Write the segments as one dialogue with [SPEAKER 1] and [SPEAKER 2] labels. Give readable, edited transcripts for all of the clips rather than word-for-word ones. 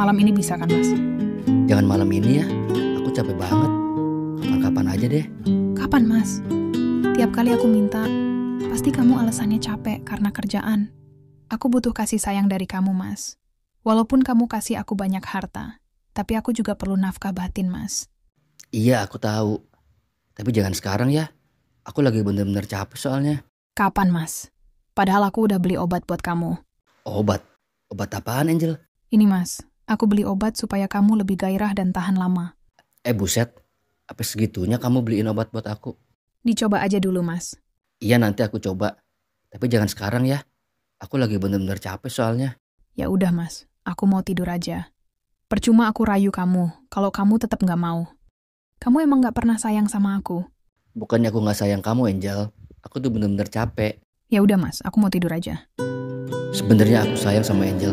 [SPEAKER 1] Malam ini bisa kan, Mas?
[SPEAKER 2] Jangan malam ini ya, aku capek banget. Kapan-kapan aja deh.
[SPEAKER 1] Kapan, Mas? Tiap kali aku minta, pasti kamu alasannya capek karena kerjaan. Aku butuh kasih sayang dari kamu, Mas. Walaupun kamu kasih aku banyak harta, tapi aku juga perlu nafkah batin, Mas.
[SPEAKER 2] Iya, aku tahu. Tapi jangan sekarang ya. Aku lagi bener-bener capek soalnya.
[SPEAKER 1] Kapan, Mas? Padahal aku udah beli obat buat kamu.
[SPEAKER 2] Obat? Obat apaan, Angel?
[SPEAKER 1] Ini, Mas. Aku beli obat supaya kamu lebih gairah dan tahan lama.
[SPEAKER 2] Buset. Apa segitunya kamu beliin obat buat aku?
[SPEAKER 1] Dicoba aja dulu, Mas.
[SPEAKER 2] Iya, nanti aku coba. Tapi jangan sekarang ya. Aku lagi bener-bener capek soalnya.
[SPEAKER 1] Ya udah, Mas. Aku mau tidur aja. Percuma aku rayu kamu, kalau kamu tetap nggak mau. Kamu emang nggak pernah sayang sama aku.
[SPEAKER 2] Bukannya aku gak sayang kamu, Angel. Aku tuh bener-bener capek.
[SPEAKER 1] Ya udah, Mas. Aku mau tidur aja.
[SPEAKER 2] Sebenarnya aku sayang sama Angel.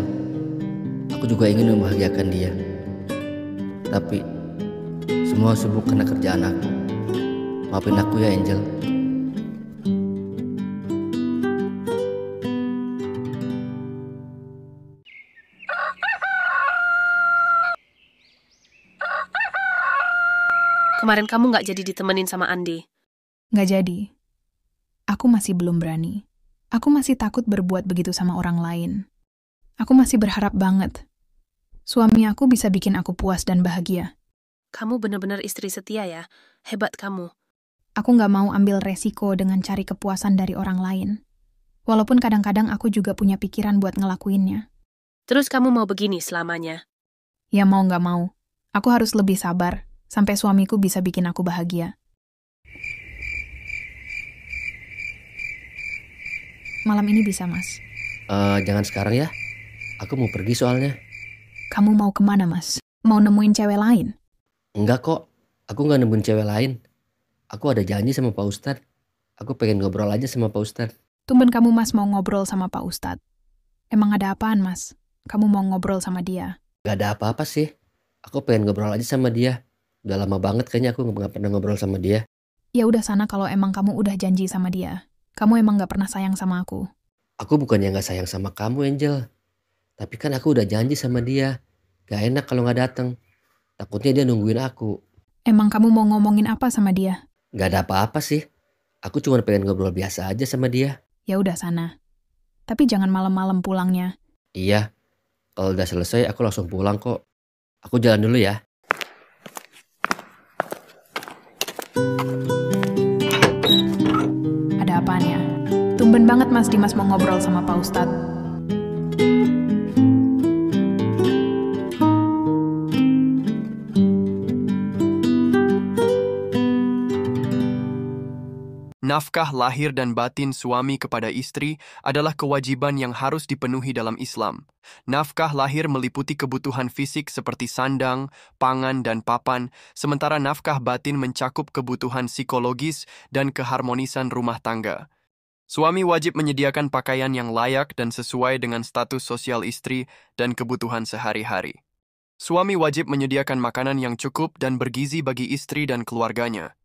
[SPEAKER 2] Aku juga ingin membahagiakan dia. Tapi semua sibuk karena kerjaan aku. Maafin aku ya, Angel.
[SPEAKER 3] Kemarin kamu nggak jadi ditemenin sama Andi.
[SPEAKER 1] Nggak jadi. Aku masih belum berani. Aku masih takut berbuat begitu sama orang lain. Aku masih berharap banget. Suami aku bisa bikin aku puas dan bahagia.
[SPEAKER 3] Kamu benar-benar istri setia ya. Hebat kamu.
[SPEAKER 1] Aku nggak mau ambil resiko dengan cari kepuasan dari orang lain. Walaupun kadang-kadang aku juga punya pikiran buat ngelakuinnya.
[SPEAKER 3] Terus kamu mau begini selamanya?
[SPEAKER 1] Ya mau nggak mau. Aku harus lebih sabar, sampai suamiku bisa bikin aku bahagia. Malam ini bisa, Mas.
[SPEAKER 2] Jangan sekarang ya. Aku mau pergi soalnya.
[SPEAKER 1] Kamu mau kemana, Mas? Mau nemuin cewek lain?
[SPEAKER 2] Enggak kok. Aku gak nemuin cewek lain. Aku ada janji sama Pak Ustadz. Aku pengen ngobrol aja sama Pak Ustadz.
[SPEAKER 1] Tumben kamu, Mas, mau ngobrol sama Pak Ustadz. Emang ada apaan, Mas? Kamu mau ngobrol sama dia?
[SPEAKER 2] Gak ada apa-apa sih. Aku pengen ngobrol aja sama dia. Udah lama banget kayaknya aku gak pernah ngobrol sama dia.
[SPEAKER 1] Ya udah sana kalau emang kamu udah janji sama dia. Kamu emang gak pernah sayang sama aku.
[SPEAKER 2] Aku bukannya gak sayang sama kamu, Angel. Tapi kan aku udah janji sama dia. Gak enak kalau gak datang. Takutnya dia nungguin aku.
[SPEAKER 1] Emang kamu mau ngomongin apa sama dia?
[SPEAKER 2] Gak ada apa-apa sih. Aku cuma pengen ngobrol biasa aja sama dia.
[SPEAKER 1] Ya udah sana. Tapi jangan malam-malam pulangnya.
[SPEAKER 2] Iya. Kalau udah selesai aku langsung pulang kok. Aku jalan dulu ya.
[SPEAKER 1] Ada apaan ya? Tumben banget Mas Dimas mau ngobrol sama Pak Ustadz.
[SPEAKER 4] Nafkah lahir dan batin suami kepada istri adalah kewajiban yang harus dipenuhi dalam Islam. Nafkah lahir meliputi kebutuhan fisik seperti sandang, pangan, dan papan, sementara nafkah batin mencakup kebutuhan psikologis dan keharmonisan rumah tangga. Suami wajib menyediakan pakaian yang layak dan sesuai dengan status sosial istri dan kebutuhan sehari-hari. Suami wajib menyediakan makanan yang cukup dan bergizi bagi istri dan keluarganya.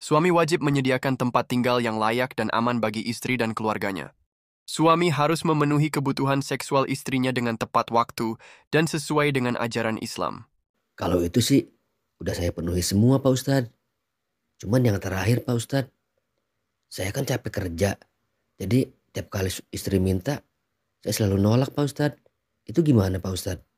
[SPEAKER 4] Suami wajib menyediakan tempat tinggal yang layak dan aman bagi istri dan keluarganya. Suami harus memenuhi kebutuhan seksual istrinya dengan tepat waktu dan sesuai dengan ajaran Islam.
[SPEAKER 2] Kalau itu sih udah saya penuhi semua Pak Ustadz. Cuman yang terakhir Pak Ustadz, saya kan capek kerja. Jadi tiap kali istri minta, saya selalu nolak Pak Ustadz. Itu gimana Pak Ustadz?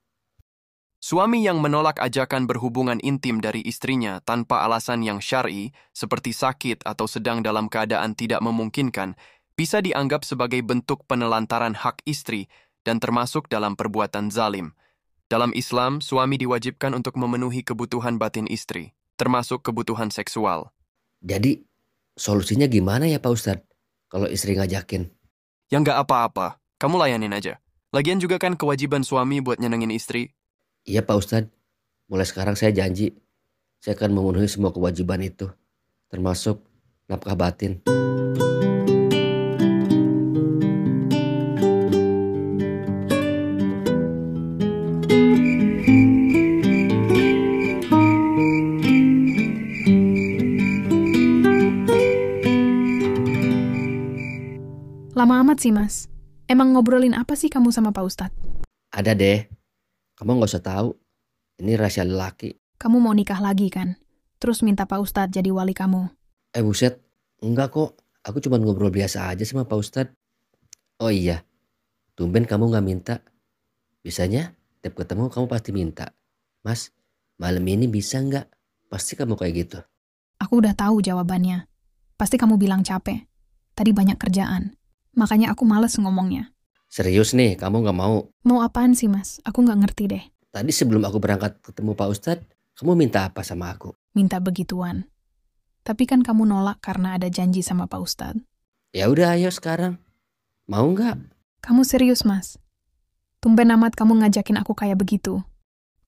[SPEAKER 4] Suami yang menolak ajakan berhubungan intim dari istrinya tanpa alasan yang syar'i, seperti sakit atau sedang dalam keadaan tidak memungkinkan, bisa dianggap sebagai bentuk penelantaran hak istri dan termasuk dalam perbuatan zalim. Dalam Islam, suami diwajibkan untuk memenuhi kebutuhan batin istri, termasuk kebutuhan seksual.
[SPEAKER 2] Jadi solusinya gimana ya Pak Ustadz kalau istri ngajakin?
[SPEAKER 4] Ya nggak apa-apa, kamu layanin aja. Lagian juga kan kewajiban suami buat nyenengin istri.
[SPEAKER 2] Iya Pak Ustadz, mulai sekarang saya janji. Saya akan memenuhi semua kewajiban itu, termasuk nafkah batin.
[SPEAKER 1] Lama amat sih, Mas. Emang ngobrolin apa sih kamu sama Pak Ustadz?
[SPEAKER 2] Ada deh. Kamu nggak usah tahu. Ini rahasia lelaki.
[SPEAKER 1] Kamu mau nikah lagi kan? Terus minta Pak Ustadz jadi wali kamu.
[SPEAKER 2] Buset. Enggak kok. Aku cuma ngobrol biasa aja sama Pak Ustadz. Oh iya. Tumben kamu nggak minta. Biasanya tiap ketemu kamu pasti minta. Mas, malam ini bisa nggak? Pasti kamu kayak gitu.
[SPEAKER 1] Aku udah tahu jawabannya. Pasti kamu bilang capek. Tadi banyak kerjaan. Makanya aku males ngomongnya.
[SPEAKER 2] Serius nih, kamu nggak mau?
[SPEAKER 1] Mau apaan sih, Mas? Aku nggak ngerti deh.
[SPEAKER 2] Tadi sebelum aku berangkat ketemu Pak Ustadz, kamu minta apa sama aku?
[SPEAKER 1] Minta begituan. Tapi kan kamu nolak karena ada janji sama Pak Ustadz.
[SPEAKER 2] Ya udah, ayo sekarang. Mau nggak?
[SPEAKER 1] Kamu serius, Mas? Tumben amat kamu ngajakin aku kayak begitu.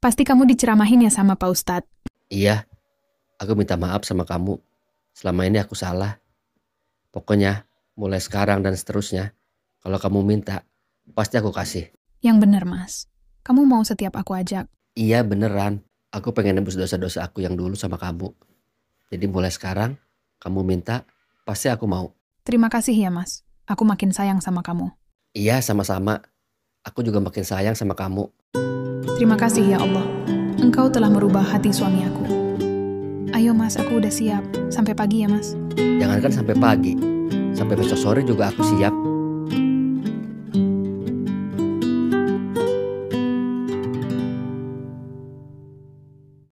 [SPEAKER 1] Pasti kamu diceramahin ya sama Pak Ustadz.
[SPEAKER 2] Iya, aku minta maaf sama kamu. Selama ini aku salah. Pokoknya mulai sekarang dan seterusnya, kalau kamu minta, pasti aku kasih.
[SPEAKER 1] Yang bener, Mas. Kamu mau setiap aku ajak.
[SPEAKER 2] Iya beneran, aku pengen nebus dosa-dosa aku yang dulu sama kamu. Jadi mulai sekarang, kamu minta, pasti aku mau.
[SPEAKER 1] Terima kasih ya, Mas. Aku makin sayang sama kamu.
[SPEAKER 2] Iya sama-sama, aku juga makin sayang sama kamu.
[SPEAKER 1] Terima kasih ya Allah. Engkau telah merubah hati suami aku. Ayo Mas, aku udah siap. Sampai pagi ya Mas.
[SPEAKER 2] Jangankan sampai pagi, sampai besok sore juga aku siap.